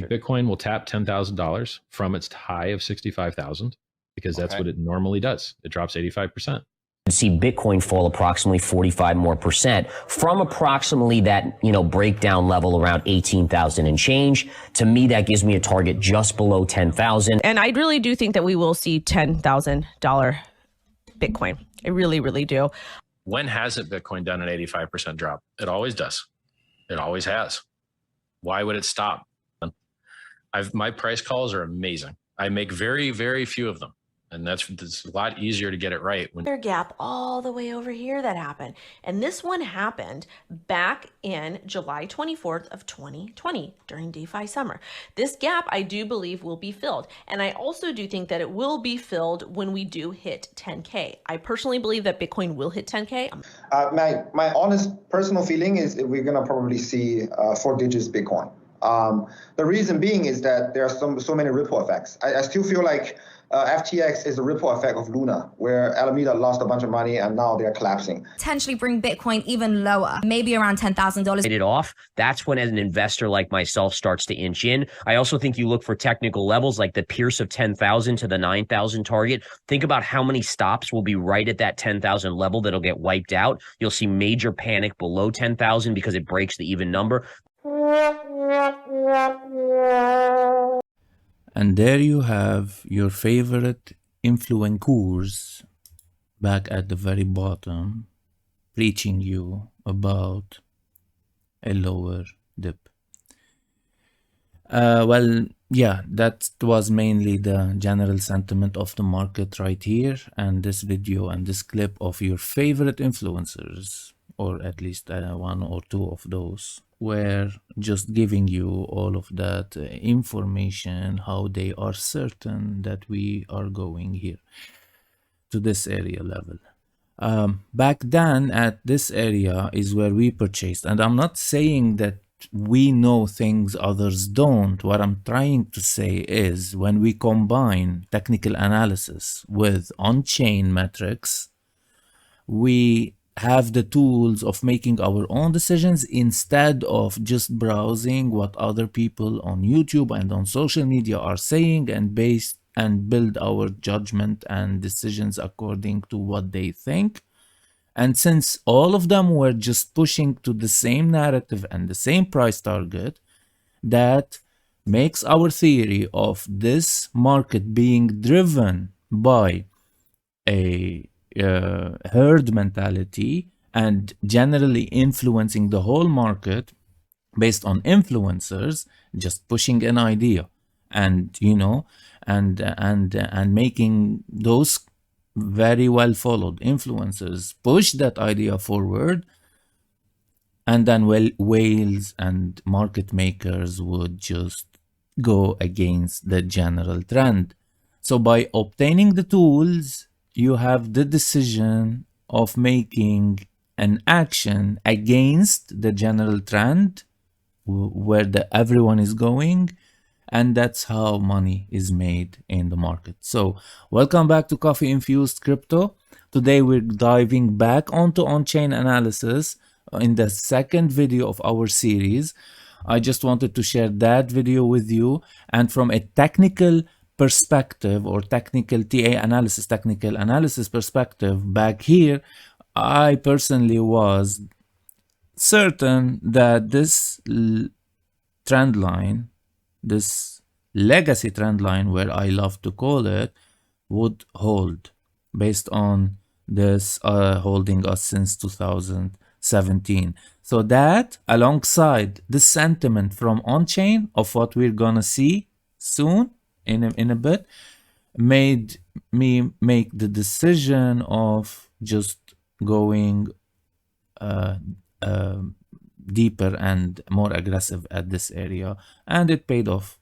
Bitcoin will tap $10,000 from its high of 65,000 because that's what it normally does. It drops 85%. See Bitcoin fall approximately 45% more from approximately that, breakdown level around 18,000 and change. To me, that gives me a target just below 10,000. And I really do think that we will see $10,000 Bitcoin. I really, really do. When hasn't Bitcoin done an 85% drop? It always does. It always has. Why would it stop? My price calls are amazing. I make very, very few of them. And it's a lot easier to get it right. Their gap all the way over here that happened. And this one happened back in July 24th of 2020 during DeFi summer. This gap, I do believe, will be filled. And I also do think that it will be filled when we do hit 10K. I personally believe that Bitcoin will hit 10K. My honest personal feeling is that we're going to probably see 4 digits Bitcoin. The reason being is that there are so many ripple effects. I still feel like FTX is a ripple effect of Luna, where Alameda lost a bunch of money and now they're collapsing. Potentially bring Bitcoin even lower, maybe around $10,000. It off. That's when, as an investor like myself, starts to inch in. I also think you look for technical levels like the pierce of 10,000 to the 9,000 target. Think about how many stops will be right at that 10,000 level that'll get wiped out. You'll see major panic below 10,000 because it breaks the even number. And there you have your favorite influencers back at the very bottom, preaching you about a lower dip. Well, yeah, that was mainly the general sentiment of the market right here. And this video and this clip of your favorite influencers, or at least 1 or 2 of those, were just giving you all of that information, how they are certain that we are going here to this area level. Back then at this area is where we purchased, and I'm not saying that we know things others don't. What I'm trying to say is when we combine technical analysis with on-chain metrics, we have the tools of making our own decisions instead of just browsing what other people on YouTube and on social media are saying and build our judgment and decisions according to what they think. And since all of them were just pushing to the same narrative and the same price target, that makes our theory of this market being driven by a herd mentality and generally influencing the whole market based on influencers just pushing an idea and and making those very well followed influencers push that idea forward, and then whales and market makers would just go against the general trend. So by obtaining the tools, you have the decision of making an action against the general trend where everyone is going, and that's how money is made in the market. So welcome back to Coffee Infused Crypto. Today we're diving back onto on-chain analysis in the second video of our series. I just wanted to share that video with you, and from a technical perspective or technical technical analysis perspective, back here I personally was certain that this trend line, this legacy trend line, where I love to call it, would hold based on this holding us since 2017. So that, alongside the sentiment from on-chain of what we're gonna see soon in a bit, made me make the decision of just going deeper and more aggressive at this area, and it paid off.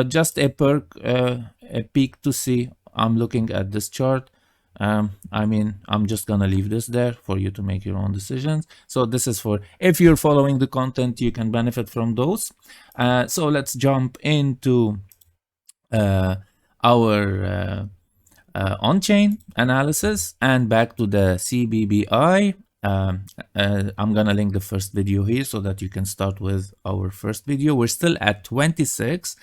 Just a perk, a peek to see. I'm looking at this chart. I mean, I'm just gonna leave this there for you to make your own decisions. So this is for if you're following the content, you can benefit from those. So let's jump into our on-chain analysis and back to the CBBI. I'm gonna link the first video here so that you can start with our first video. We're still at 26,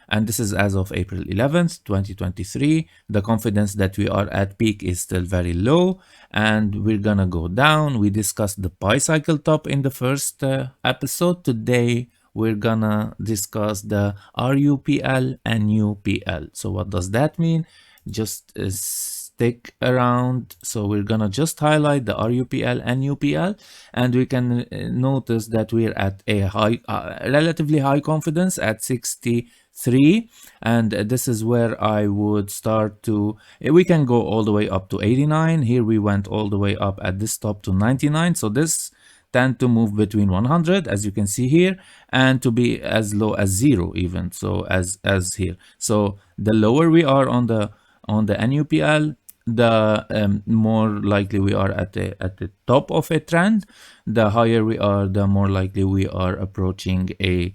and this is as of April 11th, 2023. The confidence that we are at peak is still very low, and we're gonna go down. We discussed the pi cycle top in the first episode. Today we're gonna discuss the RUPL and NUPL. So what does that mean? Just stick around. So we're gonna just highlight the RUPL and NUPL, and we can notice that we're at a high, relatively high confidence at 63, and this is where I would start to, we can go all the way up to 89. Here we went all the way up at this top to 99. So this tend to move between 100, as you can see here, and to be as low as 0 even, so as here. So the lower we are on the NUPL, the more likely we are at the top of a trend. The higher we are, the more likely we are approaching a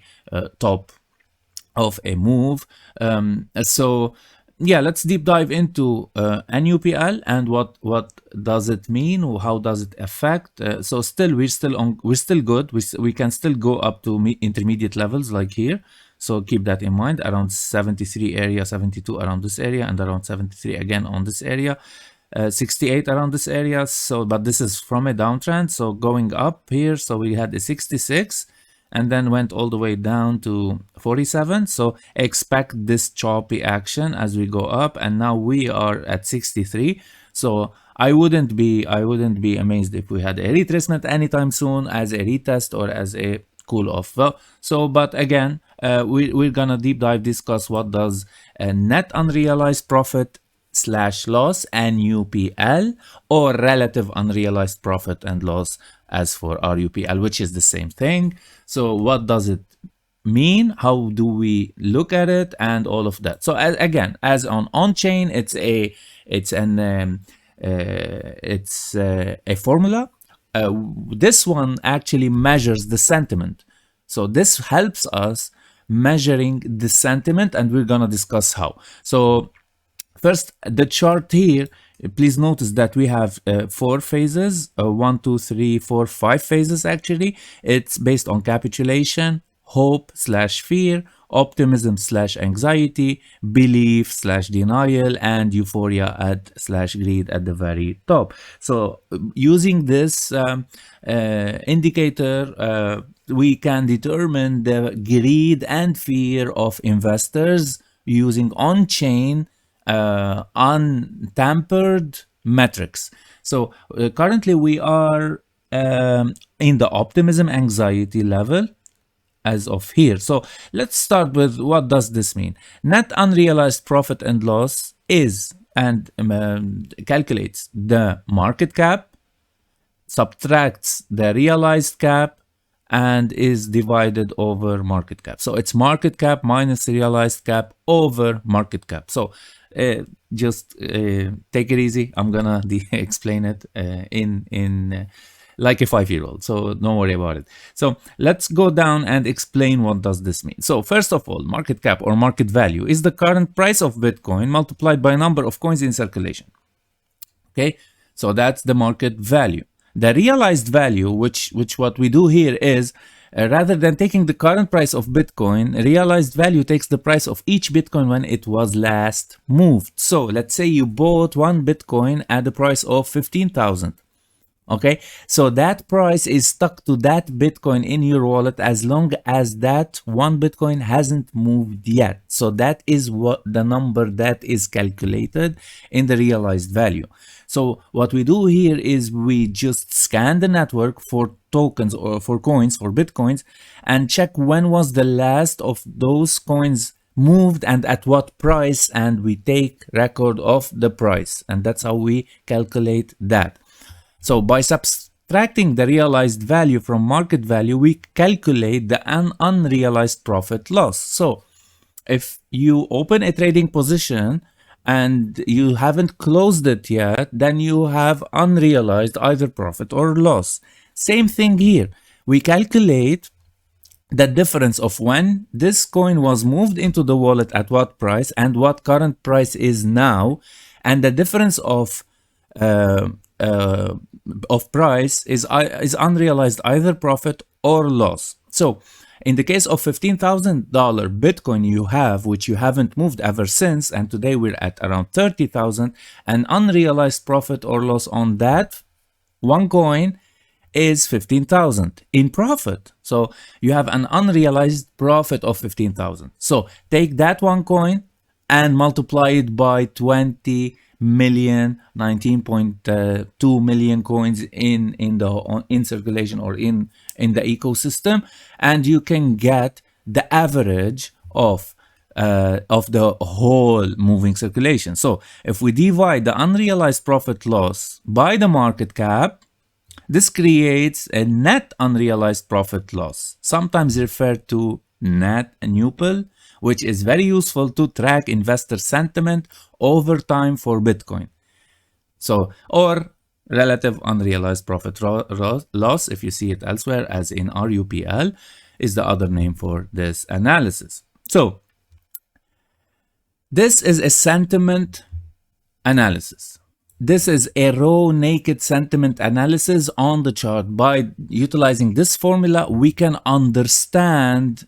top of a move. So yeah, let's deep dive into NUPL and what does it mean, or how does it affect. So still we're still good. We can still go up to intermediate levels like here. So keep that in mind, around 73 area, 72 around this area, and around 73 again on this area, 68 around this area. So but this is from a downtrend, so going up here, so we had a 66 and then went all the way down to 47. So expect this choppy action as we go up, and now we are at 63. So I wouldn't be amazed if we had a retracement anytime soon as a retest or as a cool off. Well, so but again, we're gonna deep dive discuss what does a net unrealized profit / loss NUPL, or relative unrealized profit and loss as for RUPL, which is the same thing. So what does it mean? How do we look at it, and all of that? So again, as on chain, it's a formula. This one actually measures the sentiment. So this helps us measuring the sentiment, and we're gonna discuss how. So first, the chart here, please notice that we have 4 phases, 1, 2, 3, 4, 5 phases actually. It's based on capitulation, hope / fear, optimism / anxiety, belief / denial, and euphoria / greed at the very top. So using this indicator, we can determine the greed and fear of investors using on-chain untampered metrics. So currently we are in the optimism anxiety level as of here. So let's start with, what does this mean? Net unrealized profit and loss is and calculates the market cap, subtracts the realized cap, and is divided over market cap. So it's market cap minus realized cap over market cap. So just take it easy. I'm gonna explain it in like a 5-year-old, so don't worry about it. So let's go down and explain what does this mean. So first of all, market cap or market value is the current price of Bitcoin multiplied by number of coins in circulation. Okay, so that's the market value. The realized value, which what we do here is, rather than taking the current price of Bitcoin, realized value takes the price of each Bitcoin when it was last moved. So let's say you bought 1 Bitcoin at the price of 15,000. Okay, so that price is stuck to that Bitcoin in your wallet as long as that 1 Bitcoin hasn't moved yet. So that is what the number that is calculated in the realized value. So what we do here is we just scan the network for tokens or for coins, for Bitcoins, and check when was the last of those coins moved and at what price, and we take record of the price, and that's how we calculate that. So by subtracting the realized value from market value, we calculate the unrealized profit loss. So if you open a trading position and you haven't closed it yet, then you have unrealized either profit or loss. Same thing here. We calculate the difference of when this coin was moved into the wallet at what price and what current price is now, and the difference of of price is unrealized either profit or loss. So in the case of $15,000 Bitcoin you have, which you haven't moved ever since, and today we're at around 30,000, an unrealized profit or loss on that one coin is 15,000 in profit. So you have an unrealized profit of 15,000. So take that one coin and multiply it by 20 million, 19.2 million coins in circulation or in the ecosystem, and you can get the average of the whole moving circulation. So if we divide the unrealized profit loss by the market cap, this creates a net unrealized profit loss, sometimes referred to net NUPL, which is very useful to track investor sentiment over time for Bitcoin. So, or relative unrealized profit loss, if you see it elsewhere, as in RUPL, is the other name for this analysis. So, this is a sentiment analysis. This is a raw, naked sentiment analysis on the chart. By utilizing this formula, we can understand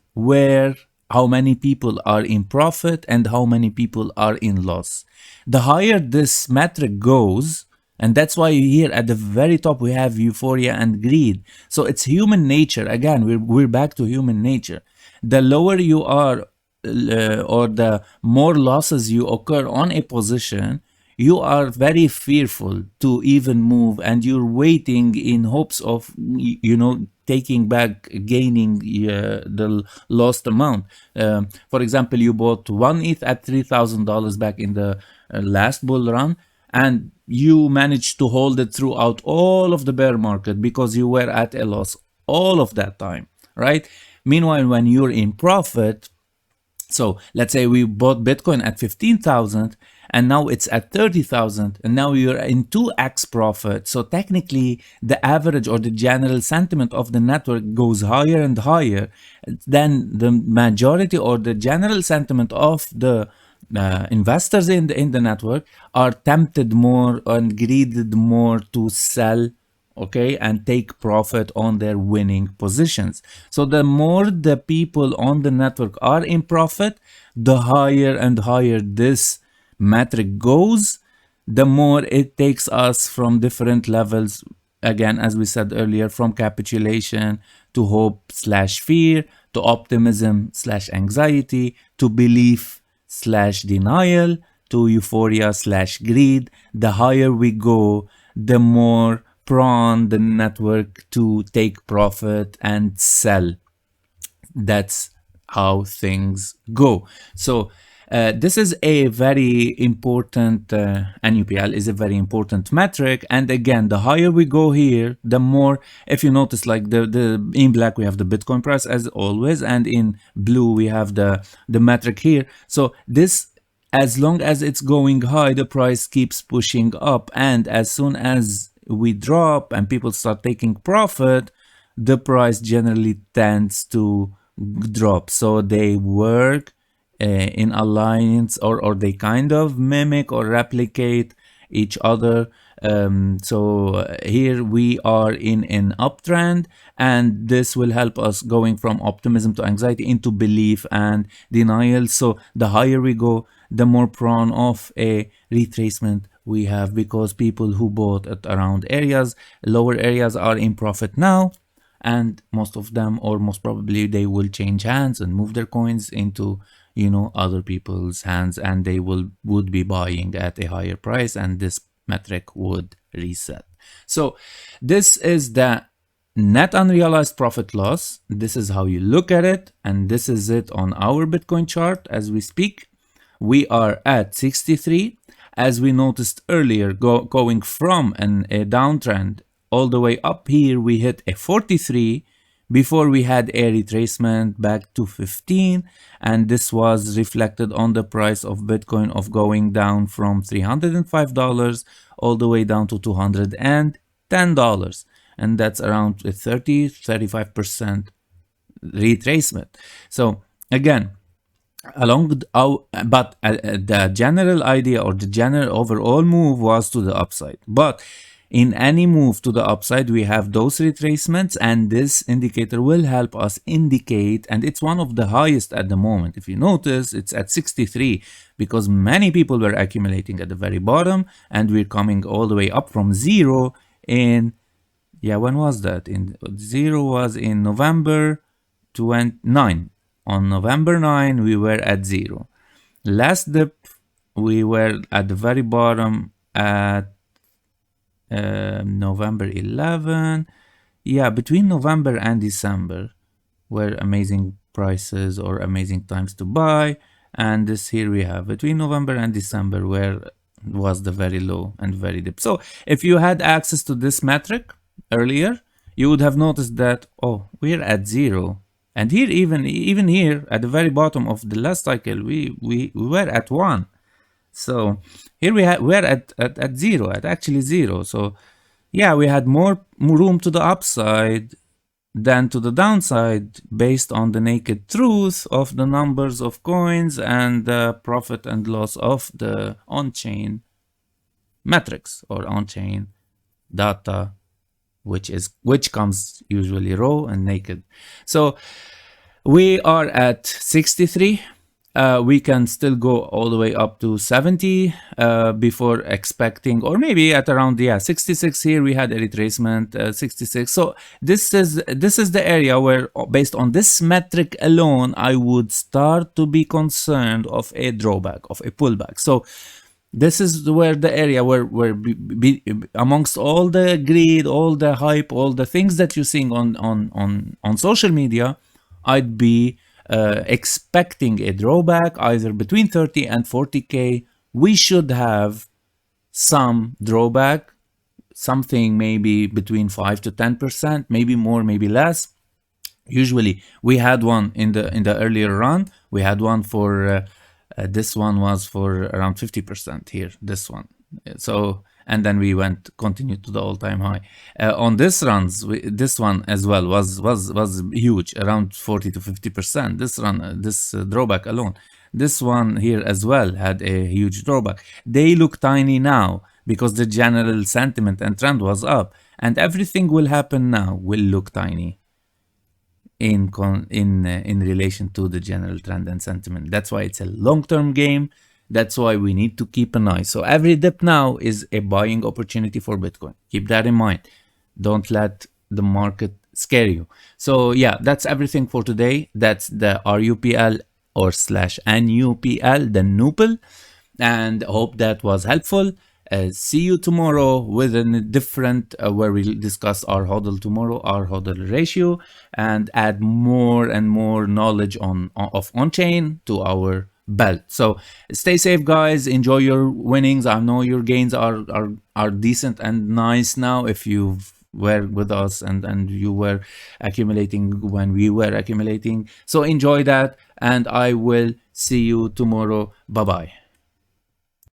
how many people are in profit and how many people are in loss. The higher this metric goes, and that's why here at the very top we have euphoria and greed. So it's human nature. Again, we're back to human nature. The lower you are, or the more losses you occur on a position, you are very fearful to even move, and you're waiting in hopes of, taking back, gaining the lost amount. For example, you bought one ETH at $3,000 back in the last bull run, and you managed to hold it throughout all of the bear market because you were at a loss all of that time, right? Meanwhile, when you're in profit, so let's say we bought Bitcoin at 15,000 and now it's at 30,000 and now you're in 2x profit. So technically the average or the general sentiment of the network goes higher and higher. Then the majority or the general sentiment of the investors in the network are tempted more and greeded more to sell, okay, and take profit on their winning positions. So the more the people on the network are in profit, the higher and higher this metric goes, the more it takes us from different levels, again, as we said earlier, from capitulation to hope/fear to optimism/anxiety to belief/denial to euphoria/greed. The higher we go, the more prone the network to take profit and sell. That's how things go. So this is a very important, NUPL is a very important metric. And again, the higher we go here, the more, if you notice, like the in black, we have the Bitcoin price as always, and in blue, we have the metric here. So this, as long as it's going high, the price keeps pushing up. And as soon as we drop and people start taking profit, the price generally tends to drop. So they work in alliance, or they kind of mimic or replicate each other. So here we are in an uptrend, and this will help us going from optimism to anxiety into belief and denial. So the higher we go, the more prone of a retracement we have, because people who bought at around lower areas are in profit now, and most of them, or most probably, they will change hands and move their coins into other people's hands, and they would be buying at a higher price, and this metric would reset. So this is the net unrealized profit loss. This is how you look at it, and this is it on our Bitcoin chart as we speak. We are at 63. As we noticed earlier, going from a downtrend all the way up here, we hit a 43 before we had a retracement back to 15, and this was reflected on the price of Bitcoin of going down from $305 all the way down to $210, and that's around a 30-35% retracement. So again, the general idea or the general overall move was to the upside, but In any move to the upside, we have those retracements, and this indicator will help us indicate, and it's one of the highest at the moment. If you notice, it's at 63 because many people were accumulating at the very bottom, and we're coming all the way up from zero in, yeah, when was that? Zero was in November 29. On November 9, we were at zero. Last dip, we were at the very bottom at November 11. Yeah, between November and December were amazing prices or amazing times to buy. And this here we have between November and December where was the very low and very dip. So if you had access to this metric earlier, you would have noticed that, oh, we're at zero. And here, even here at the very bottom of the last cycle, we were at 1. So here we're at zero, at actually zero. So yeah, we had more room to the upside than to the downside based on the naked truth of the numbers of coins and the profit and loss of the on-chain metrics or on-chain data, which comes usually raw and naked. So we are at 63. We can still go all the way up to 70 before expecting, or maybe at around 66 here we had a retracement, 66. So this is the area where, based on this metric alone, I would start to be concerned of a drawback, of a pullback. So this is where the area where amongst all the greed, all the hype, all the things that you're seeing on social media, I'd be expecting a drawback either between 30 and 40k. We should have some drawback, something maybe between 5 to 10%, maybe more, maybe less. Usually we had one in the earlier run. We had one for this one was for around 50% here, this one. So, and then we continued to the all-time high. On this runs, this one as well was huge, around 40 to 50%. This run, this drawback alone. This one here as well had a huge drawback. They look tiny now because the general sentiment and trend was up, and everything will happen now will look tiny in relation to the general trend and sentiment. That's why it's a long-term game. That's why we need to keep an eye. So every dip now is a buying opportunity for Bitcoin. Keep that in mind. Don't let the market scare you. So yeah, that's everything for today. That's the RUPL or /NUPL, the NUPL. And hope that was helpful. See you tomorrow with a different, where we'll discuss our HODL tomorrow, our HODL ratio, and add more and more knowledge of on-chain to our belt. So stay safe, guys. Enjoy your winnings. I know your gains are decent and nice now if you were with us and you were accumulating when we were accumulating. So enjoy that, and I will see you tomorrow. Bye-bye.